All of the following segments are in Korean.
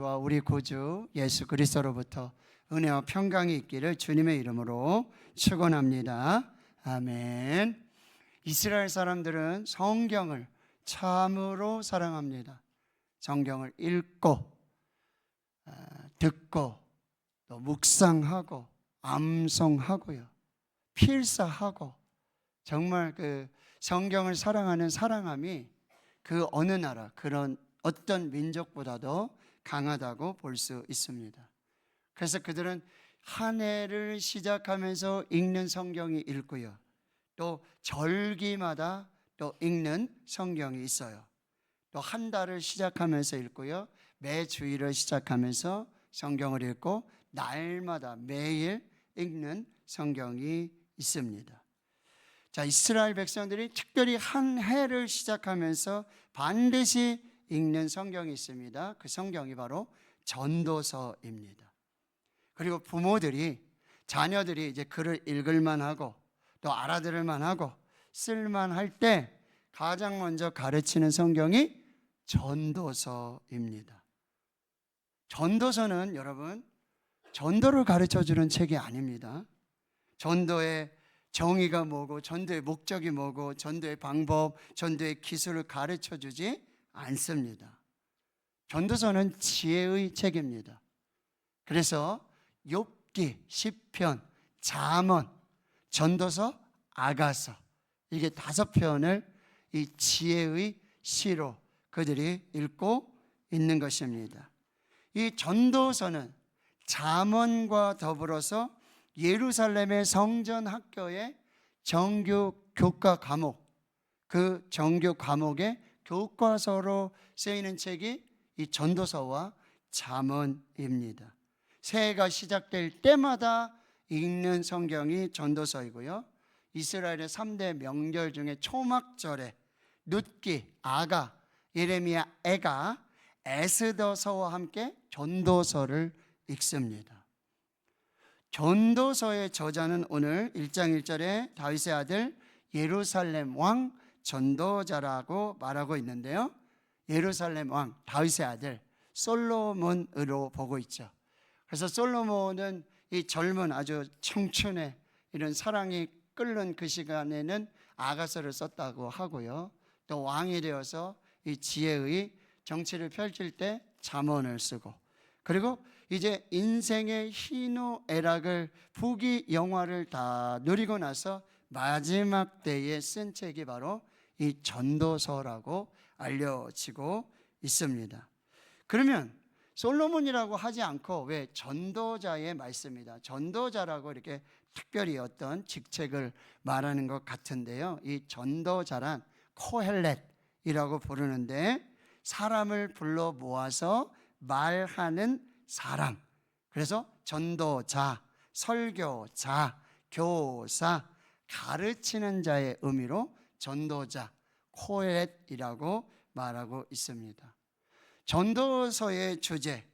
우리 구주 예수 그리스도로부터 은혜와 평강이 있기를 주님의 이름으로 축원합니다. 아멘. 이스라엘 사람들은 성경을 참으로 사랑합니다. 성경을 읽고 듣고 또 묵상하고 암송하고요, 필사하고, 정말 그 성경을 사랑하는 사랑함이 그 어느 나라, 그런 어떤 민족보다도 강하다고 볼 수 있습니다. 그래서 그들은 한 해를 시작하면서 읽는 성경이 있고요, 또 절기마다 또 읽는 성경이 있어요. 또 한 달을 시작하면서 읽고요, 매 주일을 시작하면서 성경을 읽고 날마다 매일 읽는 성경이 있습니다. 자, 이스라엘 백성들이 특별히 한 해를 시작하면서 반드시 읽는 성경이 있습니다. 그 성경이 바로 전도서입니다. 그리고 부모들이 자녀들이 이제 글을 읽을만 하고 또 알아들을만 하고 쓸만할 때 가장 먼저 가르치는 성경이 전도서입니다. 전도서는 여러분, 전도를 가르쳐주는 책이 아닙니다. 전도의 정의가 뭐고, 전도의 목적이 뭐고, 전도의 방법, 전도의 기술을 가르쳐주지 않습니다. 전도서는 지혜의 책입니다. 그래서 욥기, 시편, 잠언, 전도서, 아가서, 이게 5편을 이 지혜의 시로 그들이 읽고 있는 것입니다. 이 전도서는 잠언과 더불어서 예루살렘의 성전 학교의 정규 교과 과목, 그 정규 과목의 교과서로 쓰이는 책이 이 전도서와 잠언입니다. 새해가 시작될 때마다 읽는 성경이 전도서이고요, 이스라엘의 3대 명절 중에 초막절에 룻기, 아가, 예레미야, 애가, 에스더서와 함께 전도서를 읽습니다. 전도서의 저자는 오늘 1장 1절에 다윗의 아들 예루살렘 왕 전도자라고 말하고 있는데요, 예루살렘 왕 다윗의 아들 솔로몬으로 보고 있죠. 그래서 솔로몬은 이 젊은 아주 청춘의 이런 사랑이 끓는 그 시간에는 아가서를 썼다고 하고요, 또 왕이 되어서 이 지혜의 정치를 펼칠 때 잠언을 쓰고, 그리고 이제 인생의 희노애락을 부귀영화를 다 누리고 나서 마지막 때에 쓴 책이 바로 이 전도서라고 알려지고 있습니다. 그러면 솔로몬이라고 하지 않고 왜 전도자의 말씀이다, 전도자라고 이렇게 특별히 어떤 직책을 말하는 것 같은데요, 이 전도자란 코헬렛이라고 부르는데 사람을 불러 모아서 말하는 사람, 그래서 전도자, 설교자, 교사, 가르치는 자의 의미로 전도자, 코헬렛이라고 말하고 있습니다. 전도서의 주제,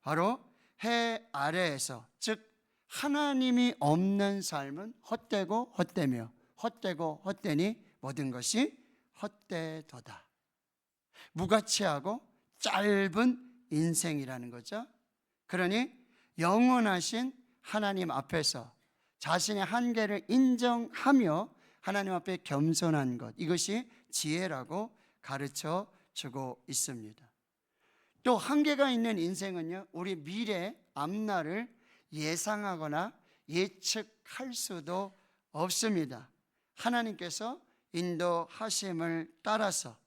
바로 해 아래에서, 즉 하나님이 없는 삶은 헛되고 헛되며 헛되고 헛되니 모든 것이 헛되도다. 무가치하고 짧은 인생이라는 거죠. 그러니 영원하신 하나님 앞에서 자신의 한계를 인정하며 하나님 앞에 겸손한 것, 이것이 지혜라고 가르쳐 주고 있습니다. 또 한계가 있는 인생은요, 우리 미래 앞날을 예상하거나 예측할 수도 없습니다. 하나님께서 인도하심을 따라서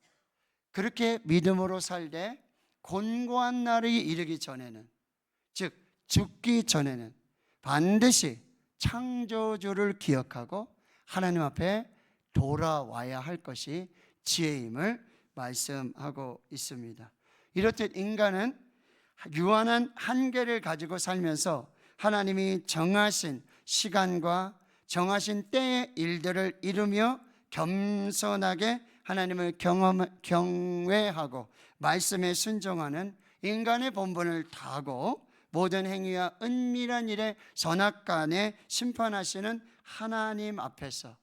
그렇게 믿음으로 살되 곤고한 날이 이르기 전에는, 즉 죽기 전에는 반드시 창조주를 기억하고 하나님 앞에 돌아와야 할 것이 지혜임을 말씀하고 있습니다. 이렇듯 인간은 유한한 한계를 가지고 살면서 하나님이 정하신 시간과 정하신 때의 일들을 이루며 겸손하게 하나님을 경외하고 말씀에 순종하는 인간의 본분을 다하고 모든 행위와 은밀한 일에 선악간에 심판하시는 하나님 앞에서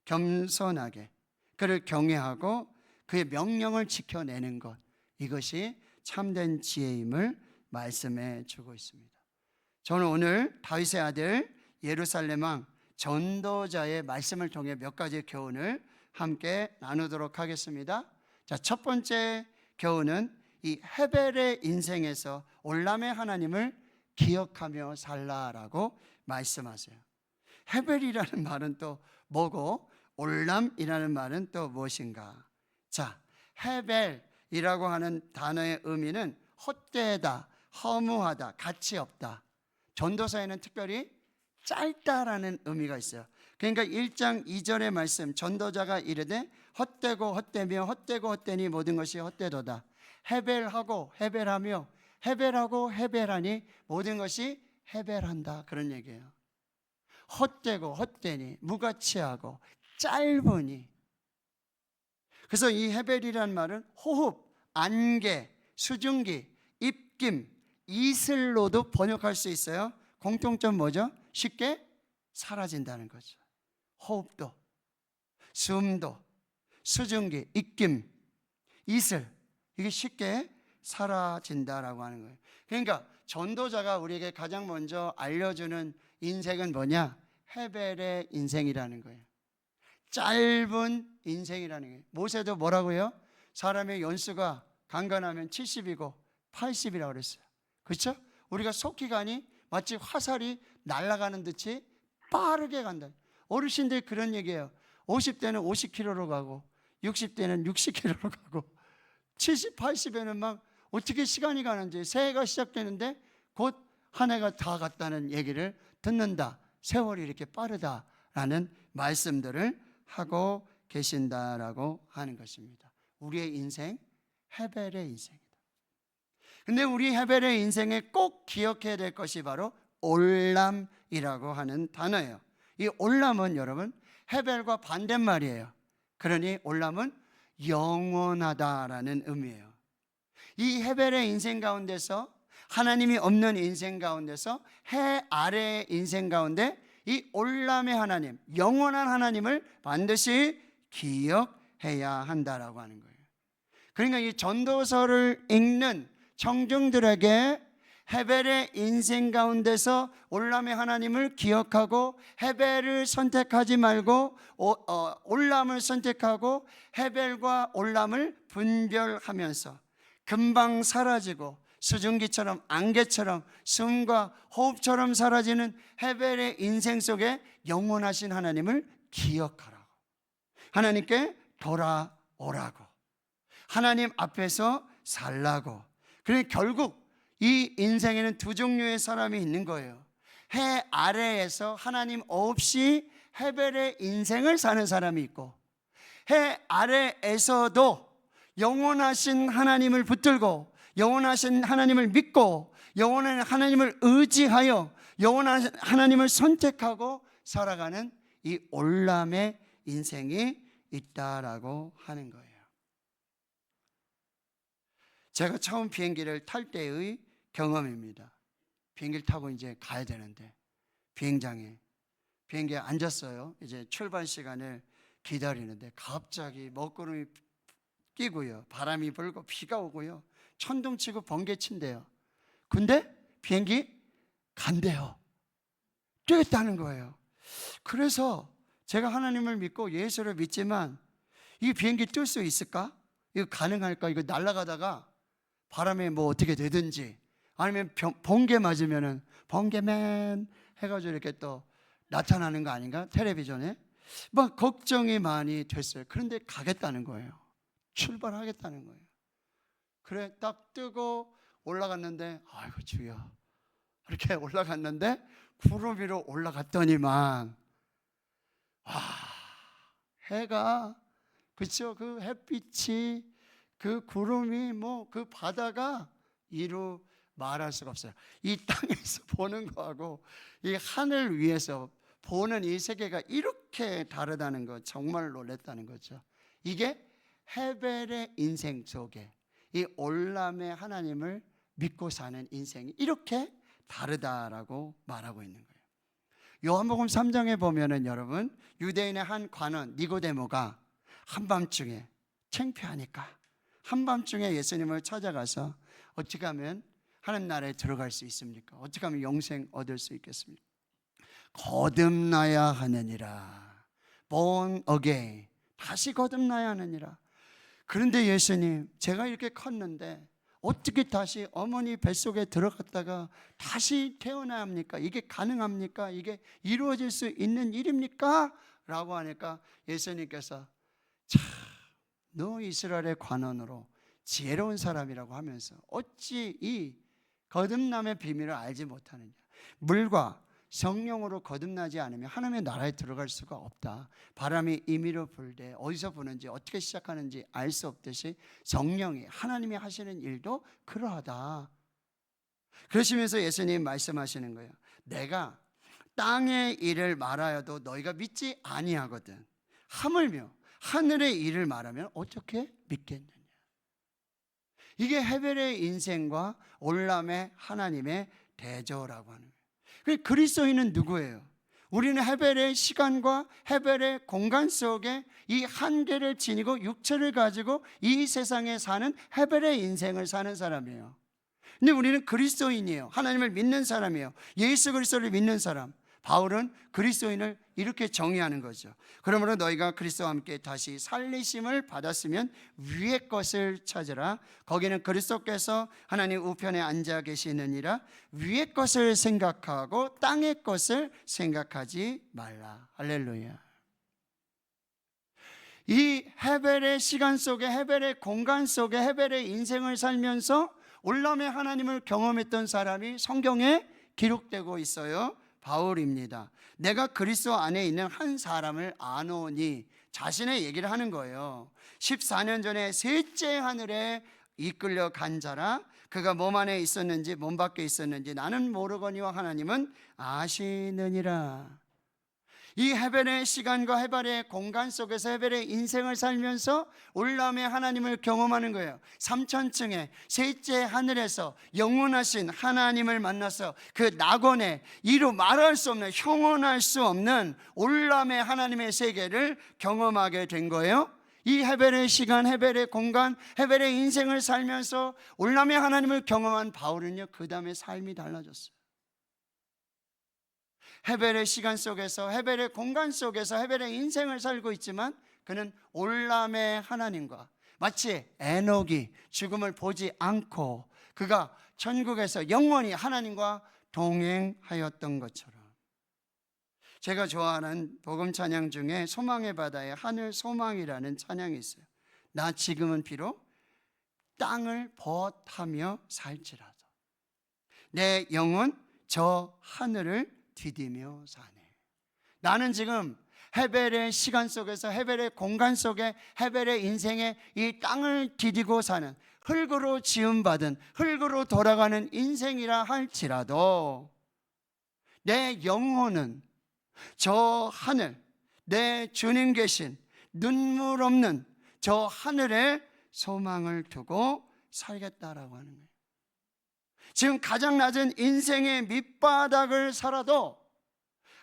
겸손하게 그를 경외하고 그의 명령을 지켜내는 것, 이것이 참된 지혜임을 말씀해 주고 있습니다. 저는 오늘 다윗의 아들 예루살렘 왕 전도자의 말씀을 통해 몇 가지 교훈을 함께 나누도록 하겠습니다. 자, 첫 번째 교훈은 이 헤벨의 인생에서 올람의 하나님을 기억하며 살라라고 말씀하세요. 헤벨이라는 말은 또 뭐고 올람이라는 말은 또 무엇인가? 자, 헤벨이라고 하는 단어의 의미는 헛되다, 허무하다, 가치 없다. 전도서에는 특별히 짧다라는 의미가 있어요. 그러니까 1장 2절의 말씀, 전도자가 이르되 헛되고 헛되며 헛되고 헛되니 모든 것이 헛되도다. 헤벨하고 헤벨하며 헤벨하고 헤벨하니 모든 것이 헤벨한다, 그런 얘기예요. 헛되고 헛되니 무가치하고 짧으니. 그래서 이 헤벨이란 말은 호흡, 안개, 수증기, 입김, 이슬로도 번역할 수 있어요. 공통점 뭐죠? 쉽게 사라진다는 거죠. 호흡도, 숨도, 수증기, 입김, 이슬, 이게 쉽게 사라진다라고 하는 거예요. 그러니까 전도자가 우리에게 가장 먼저 알려주는 인생은 뭐냐? 헤벨의 인생이라는 거예요. 짧은 인생이라는 거예요. 모세도 뭐라고요? 사람의 연수가 강건하면 70이고 80이라고 그랬어요. 그렇죠? 우리가 속기간이 마치 화살이 날아가는 듯이 빠르게 간다. 어르신들 그런 얘기예요. 50대는 50km로 가고 60대는 60km로 가고 70, 80에는 막 어떻게 시간이 가는지, 새해가 시작되는데 곧 한 해가 다 갔다는 얘기를 듣는다. 세월이 이렇게 빠르다라는 말씀들을 하고 계신다라고 하는 것입니다. 우리의 인생, 헤벨의 인생이다. 근데 우리 헤벨의 인생에 꼭 기억해야 될 것이 바로 올람이라고 하는 단어예요. 이 올람은 여러분 헤벨과 반대말이에요. 그러니 올람은 영원하다라는 의미예요. 이 헤벨의 인생 가운데서, 하나님이 없는 인생 가운데서, 해 아래의 인생 가운데 이 올람의 하나님, 영원한 하나님을 반드시 기억해야 한다라고 하는 거예요. 그러니까 이 전도서를 읽는 청중들에게 헤벨의 인생 가운데서 올람의 하나님을 기억하고 헤벨을 선택하지 말고 올람을 선택하고 헤벨과 올람을 분별하면서 금방 사라지고 수증기처럼, 안개처럼, 숨과 호흡처럼 사라지는 헤벨의 인생 속에 영원하신 하나님을 기억하라고, 하나님께 돌아오라고, 하나님 앞에서 살라고. 그러니 결국 이 인생에는 두 종류의 사람이 있는 거예요. 해 아래에서 하나님 없이 헤벨의 인생을 사는 사람이 있고, 해 아래에서도 영원하신 하나님을 붙들고 영원하신 하나님을 믿고 영원한 하나님을 의지하여 영원한 하나님을 선택하고 살아가는 이 올람의 인생이 있다라고 하는 거예요. 제가 처음 비행기를 탈 때의 경험입니다. 비행기를 타고 이제 가야 되는데 비행장에 비행기에 앉았어요. 이제 출발 시간을 기다리는데 갑자기 먹구름이 끼고요, 바람이 불고 비가 오고요, 천둥치고 번개친대요. 근데 비행기 간대요. 뛰었다는 거예요. 그래서 제가 하나님을 믿고 예수를 믿지만 이 비행기 뛸 수 있을까? 이거 가능할까? 이거 날아가다가 바람에 뭐 어떻게 되든지 아니면 번개 맞으면은 번개맨 해가지고 이렇게 또 나타나는 거 아닌가? 텔레비전에 막 걱정이 많이 됐어요. 그런데 가겠다는 거예요. 출발하겠다는 거예요. 그래 딱 뜨고 올라갔는데 아이고 주여, 이렇게 올라갔는데 구름 위로 올라갔더니만 와, 해가, 그렇죠, 그 햇빛이, 그 구름이, 뭐 그 바다가 이루 말할 수가 없어요. 이 땅에서 보는 거하고 이 하늘 위에서 보는 이 세계가 이렇게 다르다는 거, 정말 놀랐다는 거죠. 이게 헤벨의 인생 속에 이 올람의 하나님을 믿고 사는 인생이 이렇게 다르다라고 말하고 있는 거예요. 요한복음 3장에 보면은 여러분, 유대인의 한 관원 니고데모가 한밤중에 창피하니까 한밤중에 예수님을 찾아가서 어떻게 하면 하나님 나라에 들어갈 수 있습니까? 어떻게 하면 영생 얻을 수 있겠습니까? 거듭나야 하느니라. born again. 다시 거듭나야 하느니라. 그런데 예수님, 제가 이렇게 컸는데 어떻게 다시 어머니 뱃속에 들어갔다가 다시 태어나야 합니까? 이게 가능합니까? 이게 이루어질 수 있는 일입니까? 라고 하니까 예수님께서 참, 너 이스라엘의 관원으로 지혜로운 사람이라고 하면서 어찌 이 거듭남의 비밀을 알지 못하느냐. 물과 성령으로 거듭나지 않으면 하나님의 나라에 들어갈 수가 없다. 바람이 임의로 불되 어디서 부는지 어떻게 시작하는지 알 수 없듯이 성령이 하나님이 하시는 일도 그러하다. 그러시면서 예수님 말씀하시는 거예요. 내가 땅의 일을 말하여도 너희가 믿지 아니하거든. 하물며 하늘의 일을 말하면 어떻게 믿겠느냐. 이게 헤벨의 인생과 올람의 하나님의 대조라고 하는 거예요. 그리스도인은 누구예요? 우리는 헤벨의 시간과 헤벨의 공간 속에 이 한계를 지니고 육체를 가지고 이 세상에 사는 헤벨의 인생을 사는 사람이에요. 근데 우리는 그리스도인이에요. 하나님을 믿는 사람이에요. 예수 그리스도를 믿는 사람. 바울은 그리스도인을 이렇게 정의하는 거죠. 그러므로 너희가 그리스도와 함께 다시 살리심을 받았으면 위의 것을 찾으라. 거기는 그리스도께서 하나님 우편에 앉아 계시느니라. 위의 것을 생각하고 땅의 것을 생각하지 말라. 할렐루야. 이 헤벨의 시간 속에, 헤벨의 공간 속에, 헤벨의 인생을 살면서 올람의 하나님을 경험했던 사람이 성경에 기록되고 있어요. 바울입니다. 내가 그리스도 안에 있는 한 사람을 아노니, 자신의 얘기를 하는 거예요. 14년 전에 셋째 하늘에 이끌려 간 자라. 그가 몸 안에 있었는지 몸 밖에 있었는지 나는 모르거니와 하나님은 아시느니라. 이 헤벨의 시간과 헤벨의 공간 속에서 헤벨의 인생을 살면서 올람의 하나님을 경험하는 거예요. 3천층의 셋째 하늘에서 영원하신 하나님을 만나서 그 낙원에 이루 말할 수 없는, 형언할 수 없는 올람의 하나님의 세계를 경험하게 된 거예요. 이 헤벨의 시간, 헤벨의 공간, 헤벨의 인생을 살면서 올람의 하나님을 경험한 바울은요, 그 다음에 삶이 달라졌어요. 헤벨의 시간 속에서, 헤벨의 공간 속에서 헤벨의 인생을 살고 있지만 그는 올람의 하나님과 마치 에녹이 죽음을 보지 않고 그가 천국에서 영원히 하나님과 동행하였던 것처럼, 제가 좋아하는 복음 찬양 중에 소망의 바다에 하늘 소망이라는 찬양이 있어요. 나 지금은 비록 땅을 벗하며 살지라도 내 영혼 저 하늘을 디디며 사네. 나는 지금 헤벨의 시간 속에서, 헤벨의 공간 속에, 헤벨의 인생에 이 땅을 디디고 사는, 흙으로 지음받은, 흙으로 돌아가는 인생이라 할지라도 내 영혼은 저 하늘, 내 주님 계신 눈물 없는 저 하늘에 소망을 두고 살겠다라고 하는 거예요. 지금 가장 낮은 인생의 밑바닥을 살아도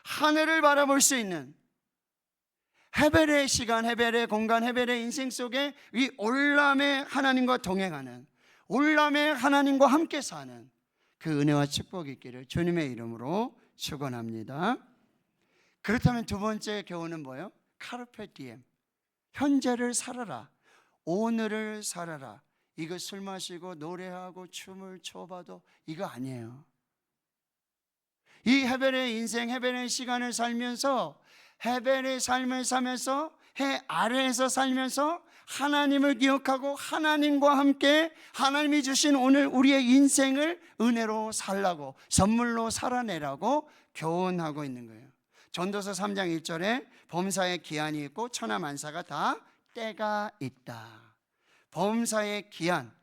하늘을 바라볼 수 있는, 헤벨의 시간, 헤벨의 공간, 헤벨의 인생 속에 이 올람의 하나님과 동행하는, 올람의 하나님과 함께 사는 그 은혜와 축복이 있기를 주님의 이름으로 축원합니다. 그렇다면 두 번째 교훈은 뭐예요? 카르페 디엠. 현재를 살아라. 오늘을 살아라. 이거 술 마시고 노래하고 춤을 춰봐도 이거 아니에요. 이 헤벨의 인생, 헤벨의 시간을 살면서, 헤벨의 삶을 살면서, 해 아래에서 살면서 하나님을 기억하고 하나님과 함께 하나님이 주신 오늘 우리의 인생을 은혜로 살라고, 선물로 살아내라고 교훈하고 있는 거예요. 전도서 3장 1절에 범사의 기한이 있고 천하만사가 다 때가 있다. 범사의 기한,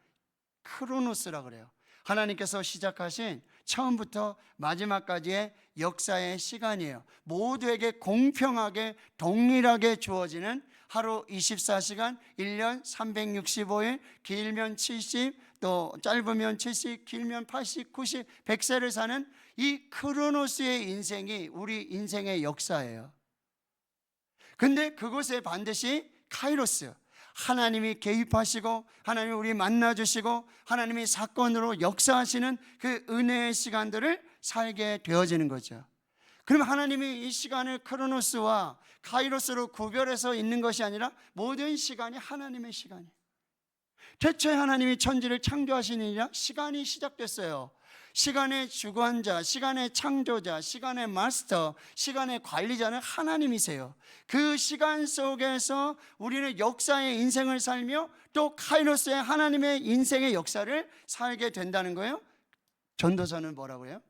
크로노스라 그래요. 하나님께서 시작하신 처음부터 마지막까지의 역사의 시간이에요. 모두에게 공평하게 동일하게 주어지는 하루 24시간, 1년 365일, 길면 70, 또 짧으면 70, 길면 80, 90, 100세를 사는 이 크로노스의 인생이 우리 인생의 역사예요. 근데 그곳에 반드시 카이로스, 하나님이 개입하시고 하나님이 우리 만나주시고 하나님이 사건으로 역사하시는 그 은혜의 시간들을 살게 되어지는 거죠. 그럼 하나님이 이 시간을 크로노스와 카이로스로 구별해서 있는 것이 아니라 모든 시간이 하나님의 시간이에요. 태초에 하나님이 천지를 창조하시니라 시간이 시작됐어요. 시간의 주관자, 시간의 창조자, 시간의 마스터, 시간의 관리자는 하나님이세요. 그 시간 속에서 우리는 역사의 인생을 살며 또 카이로스의 하나님의 인생의 역사를 살게 된다는 거예요. 전도서는 뭐라고 해요?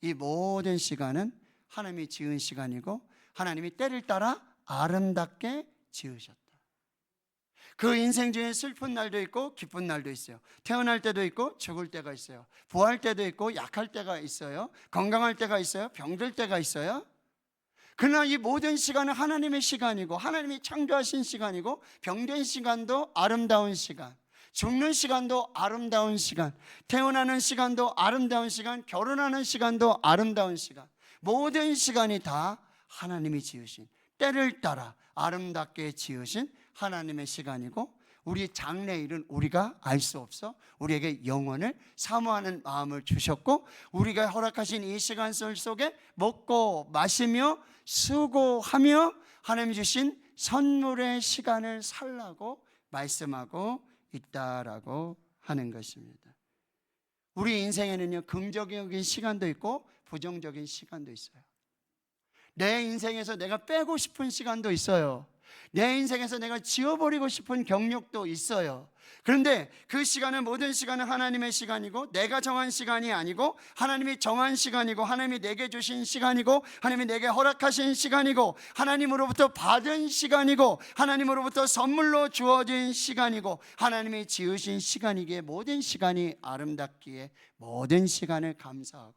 이 모든 시간은 하나님이 지은 시간이고 하나님이 때를 따라 아름답게 지으셨다. 그 인생 중에 슬픈 날도 있고 기쁜 날도 있어요. 태어날 때도 있고 죽을 때가 있어요. 부할 때도 있고 약할 때가 있어요. 건강할 때가 있어요. 병들 때가 있어요. 그러나 이 모든 시간은 하나님의 시간이고 하나님이 창조하신 시간이고 병든 시간도 아름다운 시간, 죽는 시간도 아름다운 시간, 태어나는 시간도 아름다운 시간, 결혼하는 시간도 아름다운 시간, 모든 시간이 다 하나님이 지으신 때를 따라 아름답게 지으신 하나님의 시간이고 우리 장래일은 우리가 알 수 없어 우리에게 영원을 사모하는 마음을 주셨고 우리가 허락하신 이 시간 속에 먹고 마시며 수고하며 하나님 주신 선물의 시간을 살라고 말씀하고 있다라고 하는 것입니다. 우리 인생에는요 긍정적인 시간도 있고 부정적인 시간도 있어요. 내 인생에서 내가 빼고 싶은 시간도 있어요. 내 인생에서 내가 지워버리고 싶은 경력도 있어요. 그런데 그 시간은 모든 시간은 하나님의 시간이고 내가 정한 시간이 아니고 하나님이 정한 시간이고 하나님이 내게 주신 시간이고 하나님이 내게 허락하신 시간이고 하나님으로부터 받은 시간이고 하나님으로부터 선물로 주어진 시간이고 하나님이 지으신 시간이기에 모든 시간이 아름답기에 모든 시간을 감사하고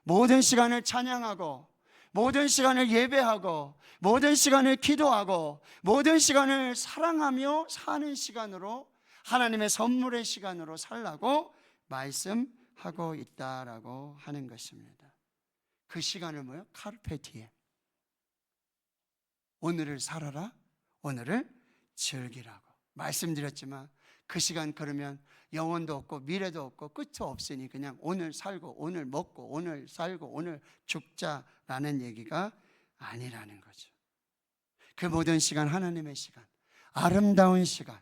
모든 시간을 찬양하고 모든 시간을 예배하고 모든 시간을 기도하고 모든 시간을 사랑하며 사는 시간으로 하나님의 선물의 시간으로 살라고 말씀하고 있다라고 하는 것입니다. 그 시간을 뭐예요? 카르페 디엠. 오늘을 살아라. 오늘을 즐기라고 말씀드렸지만 그 시간 그러면 영혼도 없고 미래도 없고 끝도 없으니 그냥 오늘 살고 오늘 먹고 오늘 살고 오늘 죽자라는 얘기가 아니라는 거죠. 그 모든 시간 하나님의 시간, 아름다운 시간,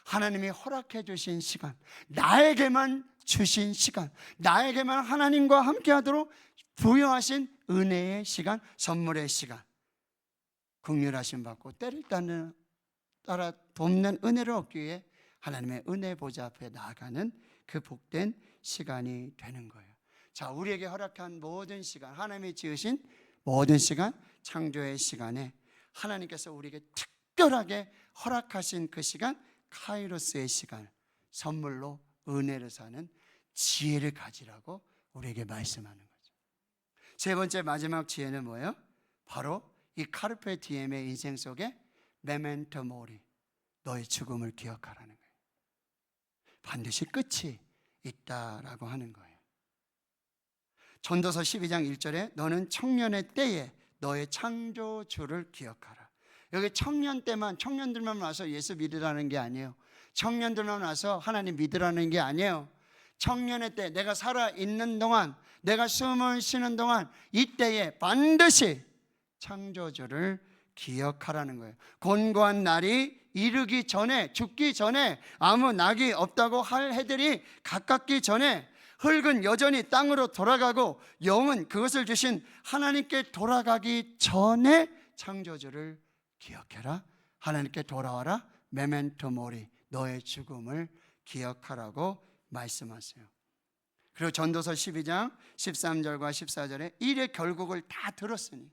하나님이 허락해 주신 시간, 나에게만 주신 시간, 나에게만 하나님과 함께하도록 부여하신 은혜의 시간, 선물의 시간, 긍휼하심 받고 때를 따라 돕는 은혜를 얻기 위해 하나님의 은혜 보좌 앞에 나아가는 그 복된 시간이 되는 거예요. 자, 우리에게 허락한 모든 시간, 하나님이 지으신 모든 시간, 창조의 시간에 하나님께서 우리에게 특별하게 허락하신 그 시간, 카이로스의 시간, 선물로 은혜를 사는 지혜를 가지라고 우리에게 말씀하는 거죠. 세 번째 마지막 지혜는 뭐예요? 바로 이 카르페 디엠의 인생 속에 메멘토 모리, 너의 죽음을 기억하라는 거예요. 반드시 끝이 있다라고 하는 거예요. 전도서 12장 1절에 너는 청년의 때에 너의 창조주를 기억하라. 여기 청년 때만, 청년들만 와서 예수 믿으라는 게 아니에요. 청년들만 와서 하나님 믿으라는 게 아니에요. 청년의 때, 내가 살아있는 동안, 내가 숨을 쉬는 동안 이때에 반드시 창조주를 기억하라는 거예요. 곤고한 날이 이르기 전에, 죽기 전에, 아무 낙이 없다고 할 해들이 가깝기 전에 흙은 여전히 땅으로 돌아가고 영은 그것을 주신 하나님께 돌아가기 전에 창조주를 기억해라. 하나님께 돌아와라. 메멘토 모리, 너의 죽음을 기억하라고 말씀하세요. 그리고 전도서 12장 13절과 14절에 일의 결국을 다 들었으니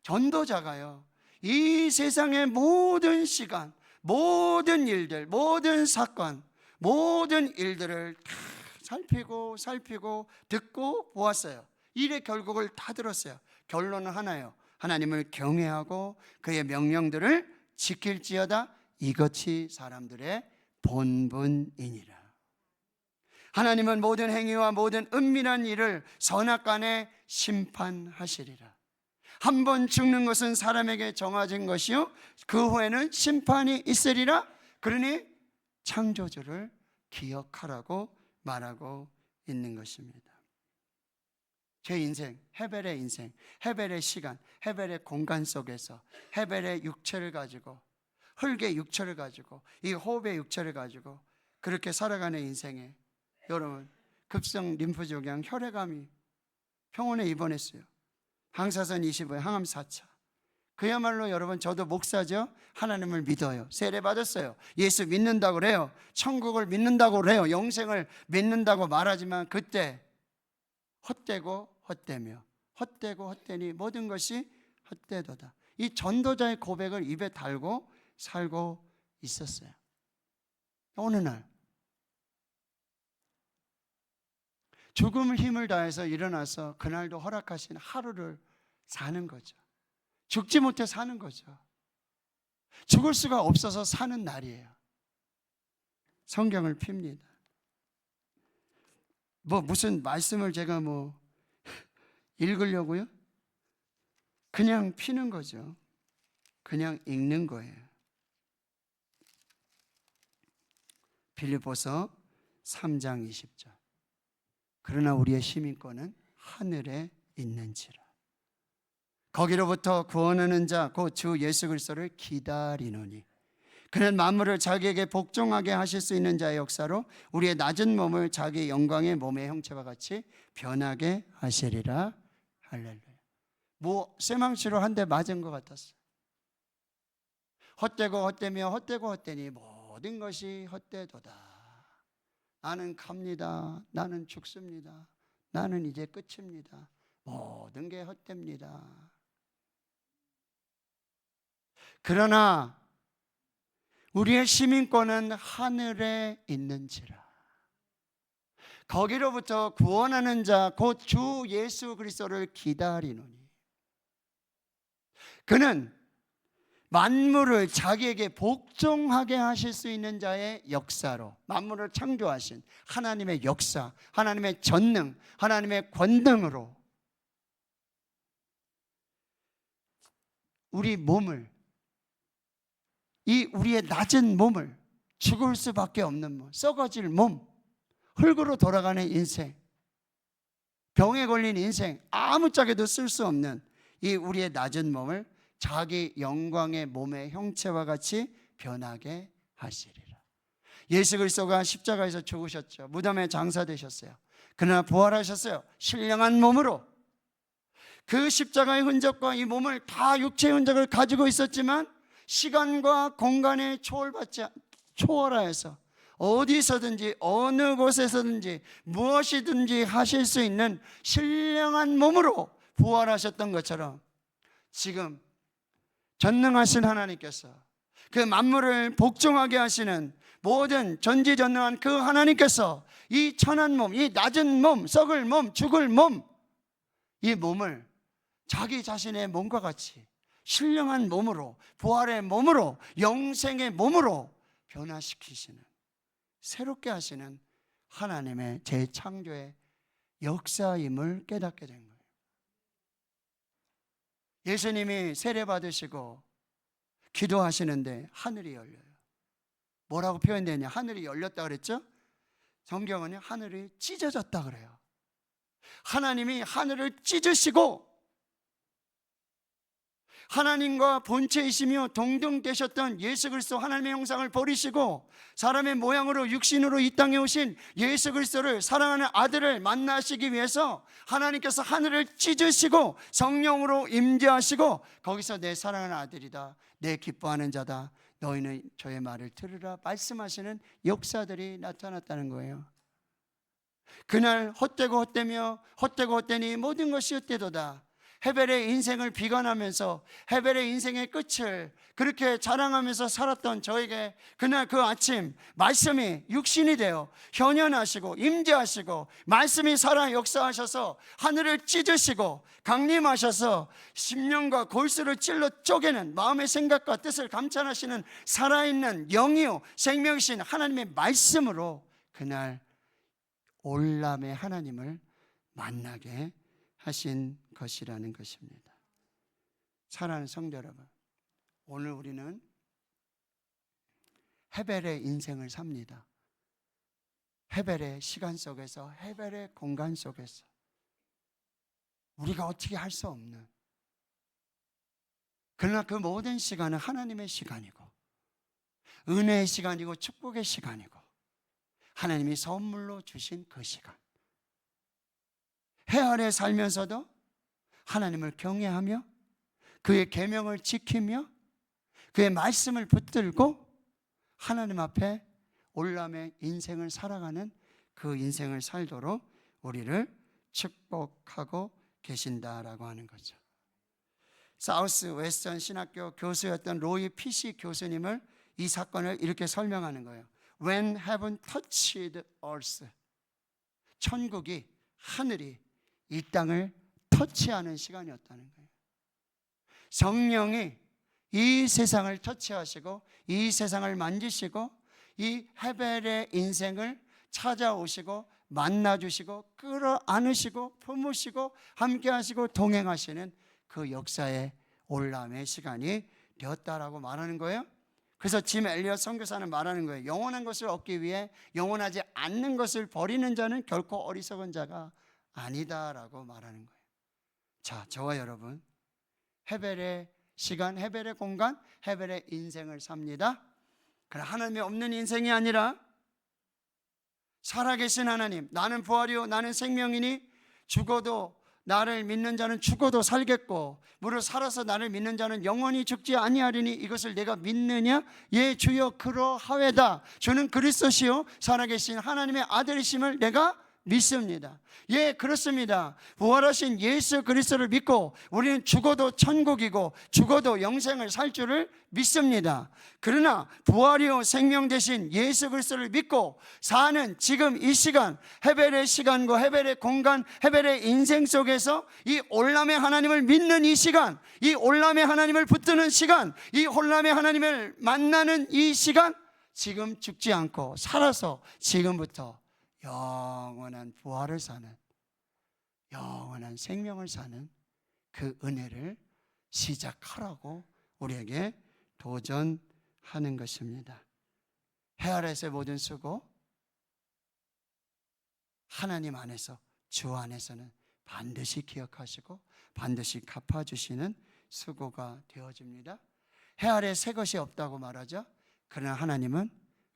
전도자가요 이 세상의 모든 시간, 모든 일들, 모든 사건, 모든 일들을 다 살피고 듣고 보았어요. 일의 결국을 다 들었어요. 결론은 하나예요. 하나님을 경외하고 그의 명령들을 지킬지어다. 이것이 사람들의 본분이니라. 하나님은 모든 행위와 모든 은밀한 일을 선악간에 심판하시리라. 한 번 죽는 것은 사람에게 정해진 것이요 그 후에는 심판이 있으리라. 그러니 창조주를 기억하라고 말하고 있는 것입니다. 제 인생, 헤벨의 인생, 헤벨의 시간, 헤벨의 공간 속에서 헤벨의 육체를 가지고, 흙의 육체를 가지고, 이 호흡의 육체를 가지고 그렇게 살아가는 인생에 여러분 급성 림프종양 혈액암이 병원에 입원했어요. 방사선 25에 항암 4차. 그야말로 여러분 저도 목사죠. 하나님을 믿어요. 세례 받았어요. 예수 믿는다고 그래요. 천국을 믿는다고 그래요. 영생을 믿는다고 말하지만 그때 헛되고 헛되며 헛되고 헛되니 모든 것이 헛되도다. 이 전도자의 고백을 입에 달고 살고 있었어요. 어느 날 죽음을 힘을 다해서 일어나서 그날도 허락하신 하루를 사는 거죠. 죽지 못해 사는 거죠. 죽을 수가 없어서 사는 날이에요. 성경을 핍니다. 무슨 말씀을 제가 읽으려고요? 그냥 피는 거죠. 그냥 읽는 거예요. 빌립보서 3장 20절. 그러나 우리의 시민권은 하늘에 있는지라. 거기로부터 구원하는 자 곧 주 예수 그리스도를 기다리노니 그는 만물을 자기에게 복종하게 하실 수 있는 자의 역사로 우리의 낮은 몸을 자기 영광의 몸의 형체와 같이 변하게 하시리라. 할렐루야. 쇠망치로 한 대 맞은 것 같았어요. 헛되고 헛되며 헛되고 헛되니 모든 것이 헛되도다. 나는 갑니다. 나는 죽습니다. 나는 이제 끝입니다. 모든 게 헛됩니다. 그러나 우리의 시민권은 하늘에 있는지라. 거기로부터 구원하는 자 곧 주 예수 그리스도를 기다리노니 그는 만물을 자기에게 복종하게 하실 수 있는 자의 역사로, 만물을 창조하신 하나님의 역사, 하나님의 전능, 하나님의 권능으로 우리 몸을, 이 우리의 낮은 몸을, 죽을 수밖에 없는 몸, 썩어질 몸, 흙으로 돌아가는 인생, 병에 걸린 인생, 아무짝에도 쓸 수 없는 이 우리의 낮은 몸을 자기 영광의 몸의 형체와 같이 변하게 하시리라. 예수 그리스도가 십자가에서 죽으셨죠. 무덤에 장사되셨어요. 그러나 부활하셨어요. 신령한 몸으로. 그 십자가의 흔적과 이 몸을 다 육체의 흔적을 가지고 있었지만 시간과 공간에 초월하여서 어디서든지 어느 곳에서든지 무엇이든지 하실 수 있는 신령한 몸으로 부활하셨던 것처럼 지금 전능하신 하나님께서 그 만물을 복종하게 하시는 모든 전지전능한 그 하나님께서 이 천한 몸, 이 낮은 몸, 썩을 몸, 죽을 몸, 이 몸을 자기 자신의 몸과 같이 신령한 몸으로, 부활의 몸으로, 영생의 몸으로 변화시키시는, 새롭게 하시는 하나님의 재창조의 역사임을 깨닫게 된 거예요. 예수님이 세례 받으시고 기도하시는데 하늘이 열려요. 뭐라고 표현되냐? 하늘이 열렸다 그랬죠? 성경은 하늘이 찢어졌다 그래요. 하나님이 하늘을 찢으시고 하나님과 본체이시며 동등되셨던 예수 그리스도 하나님의 형상을 버리시고 사람의 모양으로 육신으로 이 땅에 오신 예수 그리스도를, 사랑하는 아들을 만나시기 위해서 하나님께서 하늘을 찢으시고 성령으로 임재하시고 거기서 내 사랑하는 아들이다, 내 기뻐하는 자다, 너희는 저의 말을 들으라 말씀하시는 역사들이 나타났다는 거예요. 그날 헛되고 헛되며 헛되고 헛되니 모든 것이 헛되도다. 헤벨의 인생을 비관하면서 헤벨의 인생의 끝을 그렇게 자랑하면서 살았던 저에게 그날 그 아침 말씀이 육신이 되어 현현하시고 임재하시고 말씀이 살아 역사하셔서 하늘을 찢으시고 강림하셔서 심령과 골수를 찔러 쪼개는 마음의 생각과 뜻을 감찰하시는 살아있는 영이요 생명이신 하나님의 말씀으로 그날 올람의 하나님을 만나게 하신 것이라는 것입니다. 사랑하는 성도 여러분, 오늘 우리는 헤벨의 인생을 삽니다. 헤벨의 시간 속에서, 헤벨의 공간 속에서 우리가 어떻게 할 수 없는, 그러나 그 모든 시간은 하나님의 시간이고 은혜의 시간이고 축복의 시간이고 하나님이 선물로 주신 그 시간, 해 아래 살면서도 하나님을 경외하며 그의 계명을 지키며 그의 말씀을 붙들고 하나님 앞에 올람의 인생을 살아가는 그 인생을 살도록 우리를 축복하고 계신다라고 하는 거죠. 사우스 웨스턴 신학교 교수였던 로이 피시 교수님을 이 사건을 이렇게 설명하는 거예요. When heaven touched earth, 천국이, 하늘이 이 땅을 터치하는 시간이었다는 거예요. 성령이 이 세상을 터치하시고 이 세상을 만지시고 이 헤벨의 인생을 찾아오시고 만나주시고 끌어안으시고 품으시고 함께하시고 동행하시는 그 역사의 올람의 시간이 되었다라고 말하는 거예요. 그래서 짐 엘리엇 선교사는 말하는 거예요. 영원한 것을 얻기 위해 영원하지 않는 것을 버리는 자는 결코 어리석은 자가 아니다라고 말하는 거예요. 자, 저와 여러분, 헤벨의 시간, 헤벨의 공간, 헤벨의 인생을 삽니다. 그러나 하나님이 없는 인생이 아니라 살아계신 하나님, 나는 부활이요 나는 생명이니 죽어도 나를 믿는 자는 죽어도 살겠고 무릇 살아서 나를 믿는 자는 영원히 죽지 아니하리니 이것을 내가 믿느냐? 예 주여 그러하외다. 주는 그리스도시요 살아계신 하나님의 아들이심을 내가 믿습니다. 예, 그렇습니다. 부활하신 예수 그리스도를 믿고 우리는 죽어도 천국이고 죽어도 영생을 살 줄을 믿습니다. 그러나 부활이요 생명 되신 예수 그리스도를 믿고 사는 지금 이 시간, 헤벨의 시간과 헤벨의 공간, 헤벨의 인생 속에서 이 올람의 하나님을 믿는 이 시간, 이 올람의 하나님을 붙드는 시간, 이 올람의 하나님을 만나는 이 시간, 지금 죽지 않고 살아서 지금부터 영원한 부활을 사는, 영원한 생명을 사는 그 은혜를 시작하라고 우리에게 도전하는 것입니다. 해 아래에서의 모든 수고, 하나님 안에서, 주 안에서는 반드시 기억하시고 반드시 갚아주시는 수고가 되어집니다. 해 아래에 새 것이 없다고 말하죠. 그러나 하나님은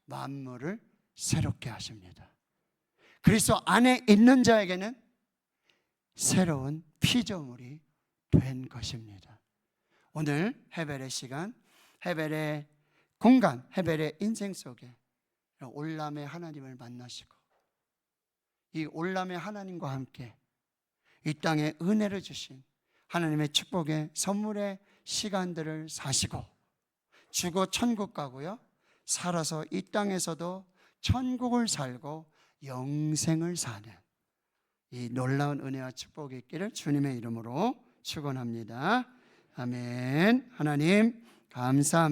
만물을 새롭게 하십니다. 그리스도 안에 있는 자에게는 새로운 피조물이 된 것입니다. 오늘 헤벨의 시간, 헤벨의 공간, 헤벨의 인생 속에 올람의 하나님을 만나시고 이 올람의 하나님과 함께 이 땅에 은혜를 주신 하나님의 축복의 선물의 시간들을 사시고 죽어 천국 가고요, 살아서 이 땅에서도 천국을 살고 영생을 사는 이 놀라운 은혜와 축복이 있기를 주님의 이름으로 축원합니다. 아멘. 하나님 감사합니다.